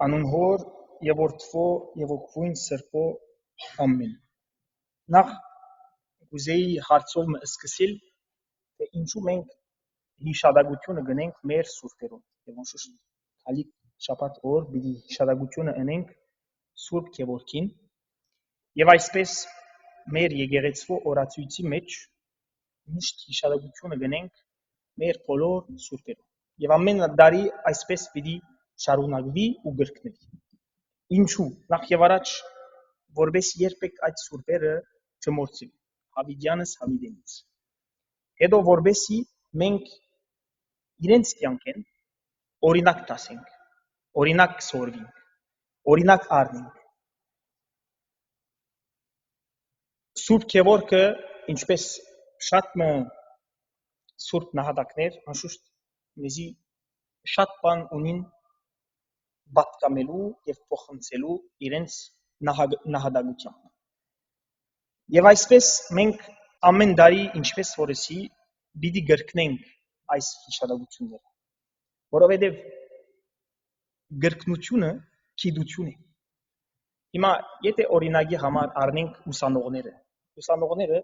Անուն հոր եւ որդվո եւ օգվույն սրբո ամեն։ Նախ կուզեի հարցով մը սկսել, թե ինչու մենք հիշադակությունը գնենք մեր սուրբերում։ Եվ անշուշտ հալիկ շաբաթ օր պիտի հիշադակությունը ընենք Սուրբ Գևորգին եւ այսպես մեր եկեղեցվո օրացույցի մեջ միշտ հիշադակությունը գնենք մեր բոլոր սուրբերում։ Եվ ամեն տարի այսպես պիտի շարունակվի ու գրկնվի։ Ինչու՞։ Նախ եւ առաջ որպես երբեք այդ սուրբերը չմոռցվի հավիտյանս հավիտենից։ Հետո որպեսի մենք իրենց կյանքեն օրինակ տասենք, օրինակ սորվենք, օրինակ առնենք։ Սուրբ Գևորգը ինչպես շատ մը սուրբ նահատակներ անշուշտ մեզի շատ բան ունին պատկամելու եւ փոխանցելու իրենց նահատակությամբ։ Եվ այսպես մենք ամեն տարի ինչպես որսի պիտի գրկնենք այս հիշադակությունները, որովհետեւ գրկնությունը գիտություն է։ Հիմա եթե օրինակի համար առնենք ուսանողները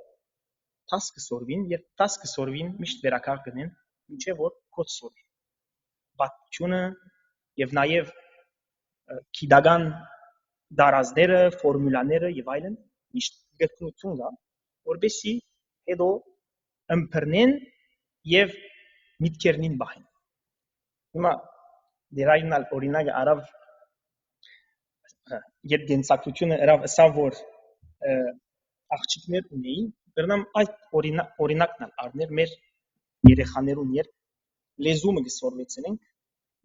դաս կսորվին եւ դաս կսորվին միշտ վերականգ կնեն ինչեւ որ կոչ սորվի պատմությունը եւ նաեւ գիտական դարազները ֆորմուլաները եւ այլն միշտ գրկնություն կա որպեսի հետո ըմբռնեն եւ միտքերնին բախեն։ Հիմա դերայնալ օրինակը արավ երբ գենսակցությունը արավ ասավ որ աղջիկներ ունեին բռնամ այդ օրինակն առներ մեր երեխաներուն երբ լեզումը կսորվեցնենք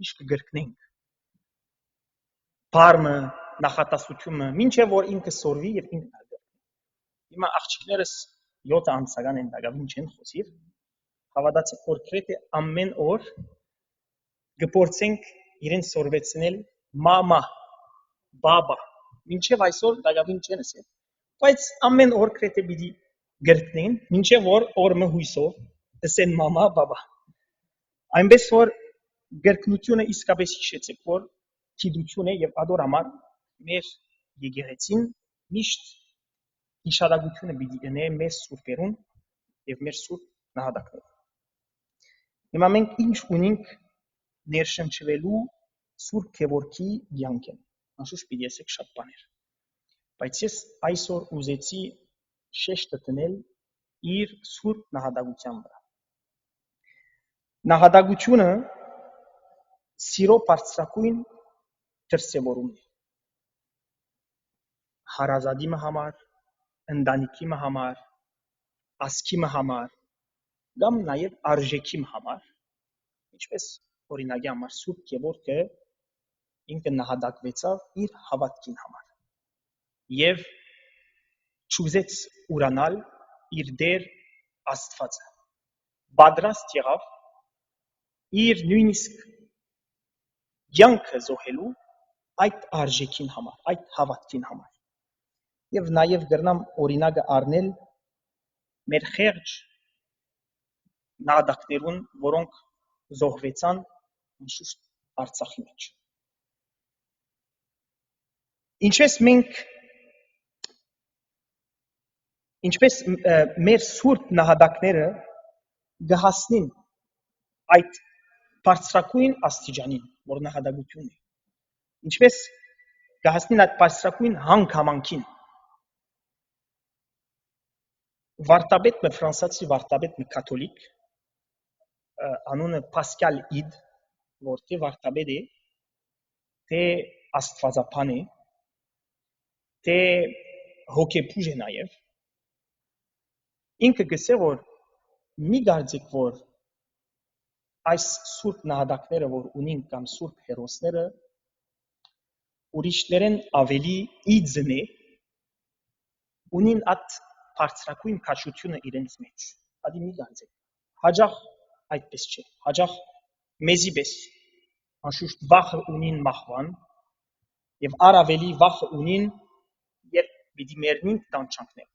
միշտ կգրկնենք բարմը նախատասությունը մինչև որ ինքը սորվի եւ ինքն ալգրկնի։ Հիմա աղջիկներս 7 ամսական են դակավին չեն խոսիր հավատացեք որ քրեթե ամեն օր կփորձենք իրեն սորվեցնել մամա բաբա մինչև այսօր դակավին չեն ասել բայց ամեն օր քրեթե պիտի գրկնեն մինչև որ օրը հույսով ասեն մամա բաբա այնպես որ գրկնությունը իսկապես հիշեցեք որ գիտություն է եւ ադոր համար մեր եկեղեցին միշտ հիշադակությունը պիտի ունենա մեր սուրբերուն եւ մեր սուրբ նահատակներում։ Հիմա մենք ինչ ունենք ներշնչվելու Սուրբ Գևորգի կյանքին։ Անշուշտ պիտի ասեք շատ բաներ։ Բայց ես այսօր ուզեցի շեշտը դնել իր սուրբ նահատակության վրա։ Նահատակությունը սիրո բարձրակույն դրսևորումն է։ Հարազատի համար, ընտանիքի համար, ազգի համար, կամ նաև արժեքի համար, ինչպես օրինակի համար Սուրբ Գևորգը ինքը նահատակվեցավ իր հավատքին համար եւ չուզեց ուրանալ իր Տեր Աստվածը։ Պատրաստ եղավ իր նույնիսկ կյանքը զոհելու այդ արժեքին համար, այդ հավատքին համար։ Եվ նաև գրնամ օրինակը առնել մեր խեղճ նահատակներուն, որոնք զոհվեցան անշուշտ Արցախի մեջ։ Ինչպես մեր սուրբ նահատակները գահասնին այդ բարձրակույն աստիճանին, որ նահատակությունն է, ինչպես գահասնին այդ բարձրակույն հանգամանքին։ Վարդապետը ֆրանսիացի վարդապետը կաթոլիկ անունը Պասկալ Իդ, որ թե վարդապետ է, թե աստվածաբան է, թե հոգեբուժ է նաև։ Ինքը գսե որ մի կարծեք որ այս սուրբ նահատակները որ ունին կամ սուրբ հերոսները ուրիշներեն ավելի իձն է ունին այդ բարձրակույն քաշությունը իրենց մեջ։ Ադի մի կարծեք հաջող այդպես չէ, հաջող մեզի պես անշուշտ վախը ունին մահվան եւ առավելի վախը ունին երբ պիտի մեռնին տանջանքներ։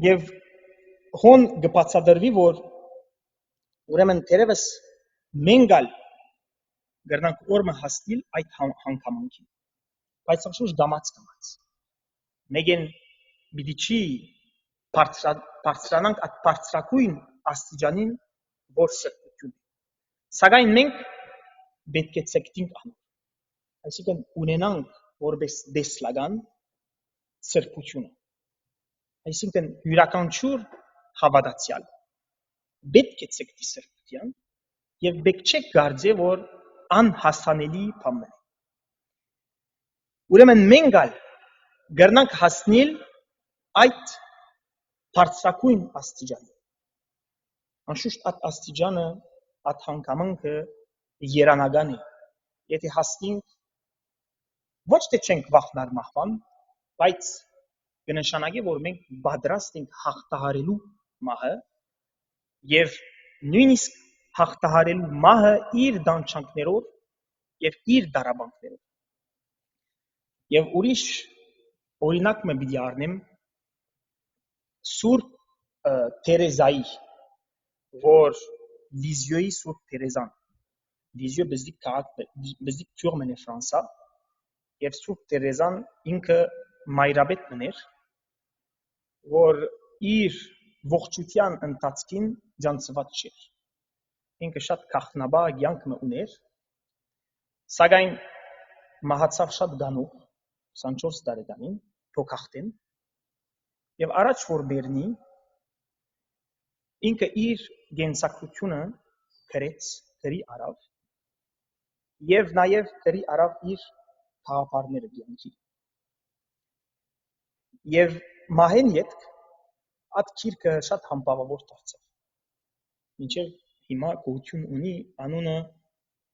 Եվ հոն կբացատրվի որ ուրեմն դերևս Մենք գրնանք օրը հասնել այդ հանգամանքին, բայց անշուշտ դամած Մեգեն պիտի չի բարձրանանք այդ բարձրակույն աստիճանին, որ սրբություն է։ Սակայն մենք պետք է ցեկտինք անենք, այսինքն ունենանք որպես դեսլական սրբությունը, այսինքն յուրաքանչյուր հավատացյալ պետք է ցեկտի սրբության եւ պետք չէ կարծե, որ անհասանելի բան է։ Ուրեմն մենք գրնանք հասնել այդ բարձրակույն աստիճան։ Անշուշտ այդ աստիճանը, այդ հանգամանքը երանական է։ Եթե հասնենք, ոչ թե չենք վախնար մահվան, բայց կնշանակի, որ մենք պատրաստ ենք հաղթահարելու մահը եւ նույնիսկ հաղթահարելու մահը իր դանչանքներով եւ իր դարաբանքներով։ Եվ ուրիշ օրինակ մը պիտի առնեմ Սուրբ Թերեզայի, որ Լիզիոյի Սուրբ Թերեզան, Լիզիո բզդիկ թյուղ մն է Ֆրանսա, եւ Սուրբ Թերեզան ինքը մայրաբետ մներ, որ իր ողջության ընթացքին ջանցված չէր։ Ինքը շատ քաղտնաբա կյանք մը ուներ, սակայն մահացավ շատ գանուղ 24 տարեկանին, թոքախտեն, եւ առաջ որ բերնի, ինքը իր գենսակրությունը գրի արավ, եւ նաեւ գրի արավ իր թաղապարները կյանքի։ Եվ մահեն ետք, այդ քիրքը շատ համբավավոր դարձավ։ Մինչեւ հիմա գոյություն ունի անունը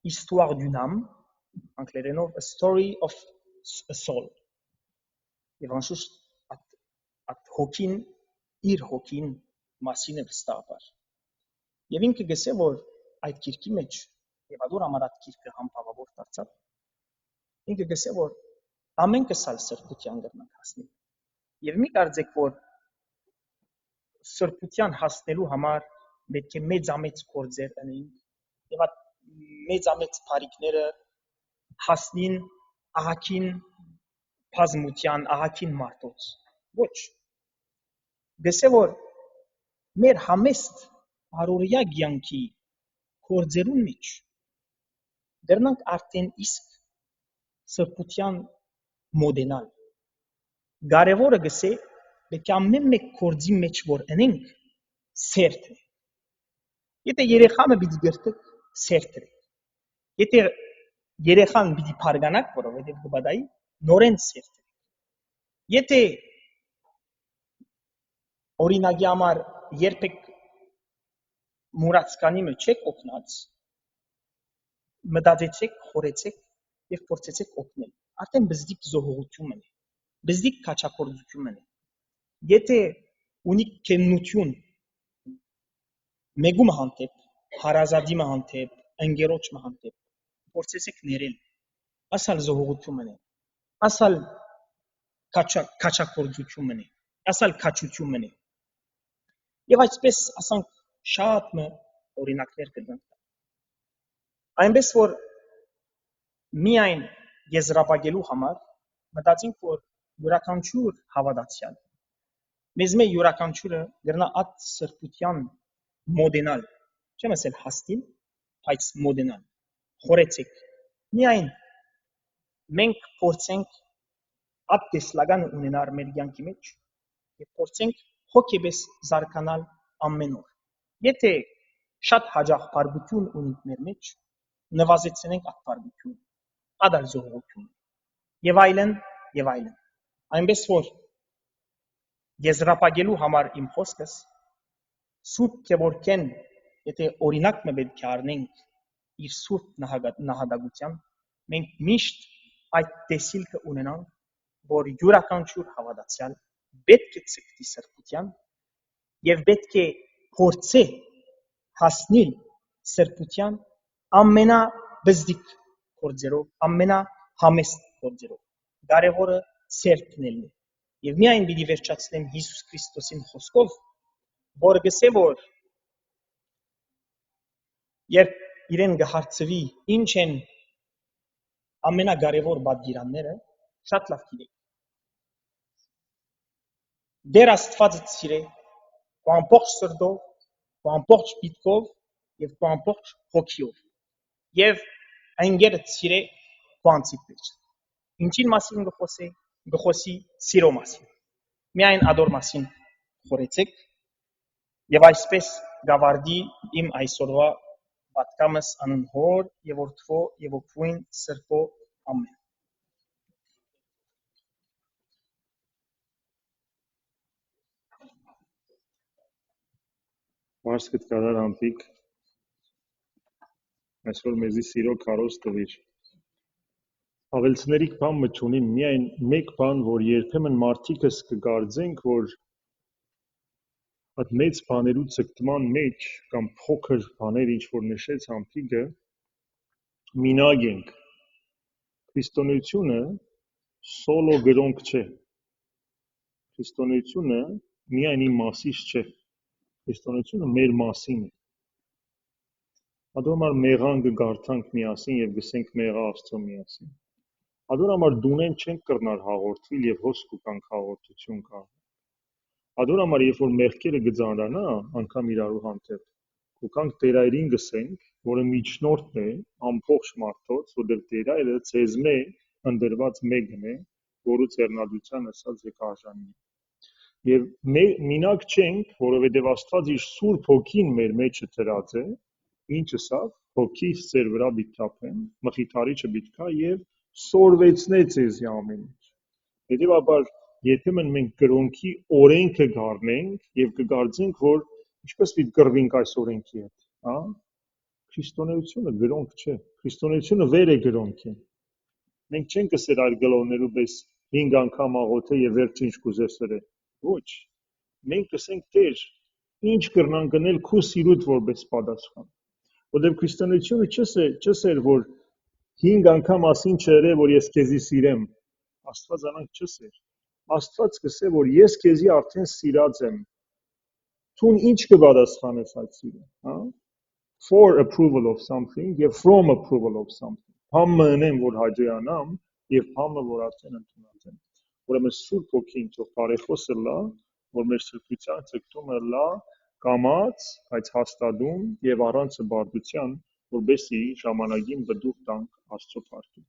Histoire d'une âme, անգլերենով A Story of a Soul։ Եվ անշուշտ այդ հոգին, իր հոգին մասին է վստահաբար։ Եվ ինքը գսե, որ այդ քիրքի մեջ, եւ ադոր համար այդ քիրքը համբավավոր դարձավ, ինքը գսե, որ ամենքս ալ սրբության կրնանք հասնել։ Եվ մի կարծեք, որ սրբության հասնելու համար պետք է մեծամեծ գործեր անենք, եւ այդ մեծամեծ բարիքները հասնին ահագին բազմության, ահագին մարդոց։ Ոչ։ Գսե, որ մեր համեստ առօրյա կյանքի գործերուն մեջ դեռնանք արդեն իսկ սրբության մոդենալ։ Կարևորը գսե, պետք է ամեն մեկ գործի մեջ որ ընենք սերտ է։ Եթե երեխամը պիտի գրտեք, սերտ է։ Եթե երեխան պիտի փարգանակ, որովհետև կբադայի, նորեն սերտ է։ Եթե օրինակի համար երբեք մուրացկանի մեջ չեք օգնած, մտածեցեք, խորեցեք եւ փորձեցեք օգնել։ Արդեն բզդիկ զոհողություն է, բզդիկ քաչակորձություն է։ Եթե ունի քննություն մեգում հանդեպ, հարազատի հանդեպ, ընկերոջ հանդեպ, փորձեցեք ներել, ասալ զոհողություն է, ասալ քաչակորձություն է, ասալ քաչություն է։ Եվ այսպես ասանք շատ օրինակներ կգանք։ Այնպես որ միայն եզրափակելու համար մտածենք, որ յուրաքանչյուր հավատացյալ մեզ մե յուրաքանչյուրը գրնա այդ սրբության մոդենալ, չեմ ասել հասնել, բայց մոդենալ, խորեցեք։ Միայն մենք փորձենք այդ տեսլական ունենալ մեր կյանքի մեջ եւ փորձենք հոգեպես զարգանալ ամեն օր։ Եթե շատ հաջող բարգություն ունենք մեր մեջ, նվազեցնենք այդ բարգությունը, ադալ զոհողություն եւ այլն եւ այլն։ Այնպես որ եզրափակելու համար իմ խոսքս Սուրբ Գևորգեն, եթե օրինակ մը պետք է առնենք իր սուրբ նահատակության, մենք միշտ այդ տեսիլքը ունենանք, որ յուրաքանչյուր հավատացյալ պետք է ցկտի սրբության եւ պետք է փորձի հասնել սրբության ամենաբզդիկ գործերով, ամենահամեստ գործերով։ Կարևորը սերբնելն է։ Եվ միայն պիտի վերջացնեմ Հիսուս Քրիստոսին խոսքով, որ գսե որ երբ իրեն գահարցվի ինչ են ամենակարևոր պատգիրանները, շատ լավ գիտեք։ Դեր Աստվածը սիրե, քո ամբողջ սրտով, քո ամբողջ միտքով եւ քո ամբողջ հոգիով։ Եվ անգերդ սիրե քո անձիդ մեջ։ Ինչին մասին գխոսի սիրո մասին։ Միայն ադոր մասին խորեցեք եւ այսպես գավարդի իմ այսօրվա պատկամս անհոր եւ որդվո եւ օգուին սրբո ամեն։ Մարս կտկարար անտիկ, այսօր մեզի սիրո կարոս տվիր։ Ավելցներիք բան մճունին, միայն մեկ բան, որ երբեմն մարդիկս կգարձենք, որ այդ մեծ բաներու ցկտման մեջ կամ փոքր բաներ ինչ որ նշեց անտիկը, մինագ ենք։ Քրիստոնեությունը սոլո գրոնք չէ։ Քրիստոնեությունը միայն իմ մասից չէ։ Քրիստոնեությունը մեր մասին է։ Ադոր մեղան կգարթանք միասին եւ գսենք մեղա Աստծո միասին։ Ադոր համար դունեն չենք կրնար հաղորդվիլ եւ հոսք ուկանք հաղորդություն կա։ Ադոր համար երբ որ մեղքերը գծանրանա, անգամ իրարու հանդեպ, ուկանք Տերայրին գսենք, որը միջնորդն է ամբողջ մարդոց, որտեղ Տերայրը ցեզմե ընդրված մեկն է, որը ցերնադության ասած եկարժանի է։ Եվ մինակ չենք, որովհետև Աստված իր Սուրբ Հոգին մեր մեջը դրած է, ինչը սա հոգիս ծեր վրա բիթափեն, մխիթարիչը բիթքա եւ սորվեցնե ձեզի ամեն ինչ։ Հետևաբար, երբեմն մենք կրոնքի օրենքը գառնենք եւ կգարձենք, որ ինչպես պիտի կռվենք այս օրենքի հետ, հա? Քրիստոնեությունը գրոնք չէ։ Քրիստոնեությունը վեր է գրոնքին։ Մենք չենք կսեր այլ գլովներու պես 5 անգամ աղոթե եւ վերջին ինչ կուզեսրե։ Ոչ։ Մենք կսենք Տեր, ինչ կրնանք գնել քու սիրուտ որպես պատասխան։ Որտեղ քրիստոնեությունը չսեր, որ 5 անգամ ասին չերե, որ ես քեզի սիրեմ։ Աստված անանք չսեր։ Աստված կսե, որ ես քեզի արդեն սիրած եմ։ Թուն ինչ կպատասխանես այդ սիրուն, հա? For approval of something եւ from approval of something։ Համը ընեմ, որ հաջողանամ եւ համը, որ արդեն ընդունած եմ։ Ուրեմն Սուրբ Հոգին թող բարեխոսը լա, որ մեր սրբության ցկտումը լա կամած, բայց հաստատում եւ առանց բարդության, որբեսի ժամանակին բդուղ տանք Աստծո փառքի։